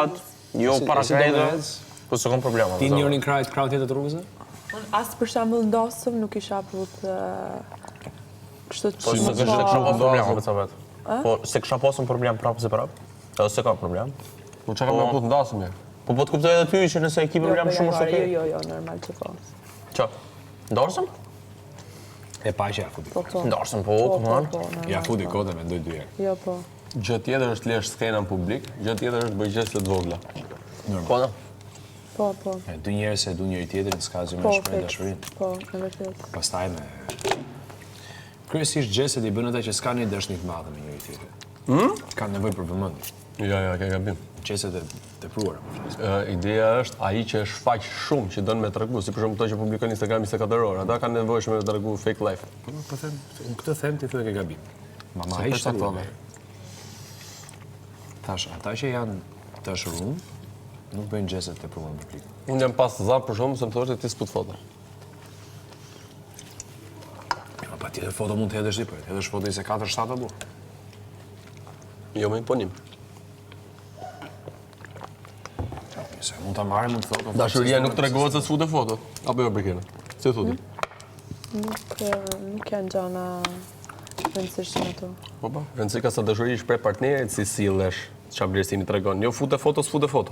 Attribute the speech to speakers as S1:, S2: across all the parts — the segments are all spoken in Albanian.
S1: gratë, jo para krejtë, po s'e kam problema.
S2: Ti njërin krajt tjetër të rrugës?
S3: As për shembull ndosëm nuk isha put kështu të
S1: Po se kisha pas problema me ca vet. Po se kisha pasur problem prapë se prapë. Edhe se ka problem.
S4: Po çka kam put ndasëm ja.
S1: Po të kuptoj edhe ty që nëse e ki problem shumë është okay.
S3: Jo, normal që po.
S1: Qa? Ndorsëm?
S2: E pa që ja futi.
S1: Ndorsëm po, man.
S2: Ja futi kode me ndoj dyje.
S3: Jo, po.
S4: Gjë tjetër është lesh skena në publik, gjë tjetër është bëj gjeste të vogla.
S1: Po da.
S3: Po.
S2: Dy njerëz se du njëri tjetrin, s'ka asgjë më shpreh dashurinë.
S3: Po, e vërtet.
S2: Pastaj me kryesisht gjestet I bën ata që s'ka një dashni të madhe me njëri tjetrin. Kanë nevojë për vëmendje.
S4: Jo, ke gabim.
S2: Gjestet e tepruara.
S4: Ideja është ai që shfaq shumë që don me tregu, si për shembull ato që publikon në Instagram 24 orë, ata kanë nevojshëm me tregu fake life.
S2: Po them, këtë them ti thotë ke gabim. Mama ai është atë. Tash, ata që janë të shërum, nuk bëjnë gjestet të tepruara me publik.
S4: Unë jam pas zap për shembull se më thoshte ti s'put foto.
S2: Ja, patjetër foto mund të hedhësh ti, po hedhësh foto 24/7 apo?
S4: Jo me imponim.
S2: Se mund ta marrë, mund të thotë.
S4: Dashuria nuk tregohet se s'futet foto. Apo jo Berkena? Si thotë?
S3: Nuk janë gjana rëndësishme ato.
S4: Po. Rëndësi ka sa dashuri shpreh partnerit si sillesh, çfarë vlerësimi tregon. Jo fute foto, s'fute foto.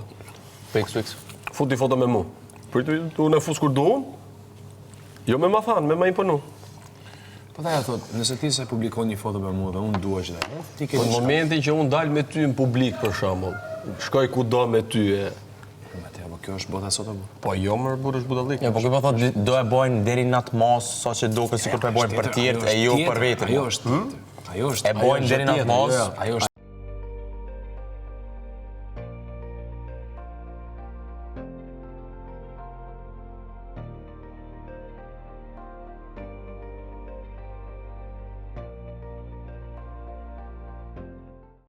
S4: Fix. Futi foto me mua. Priti tu në fus kur duam. Jo me ma than, me ma imponu.
S2: Po ta ja thot, nëse ti se publikon një foto me mua dhe unë dua që ti ke
S4: Në momentin që unë dal me ty në publik për shembull, shkoj kudo me ty e
S2: po kjo është bota sot apo?
S4: po jo më burr është budallik.
S1: Ja, po kjo po thotë do e bojnë deri në atë mos, saqë duket sikur po e bojnë për tjerët e jo për veten.
S2: Ajo është. Ajo është.
S1: E bojnë deri në atë mos.
S2: Ajo është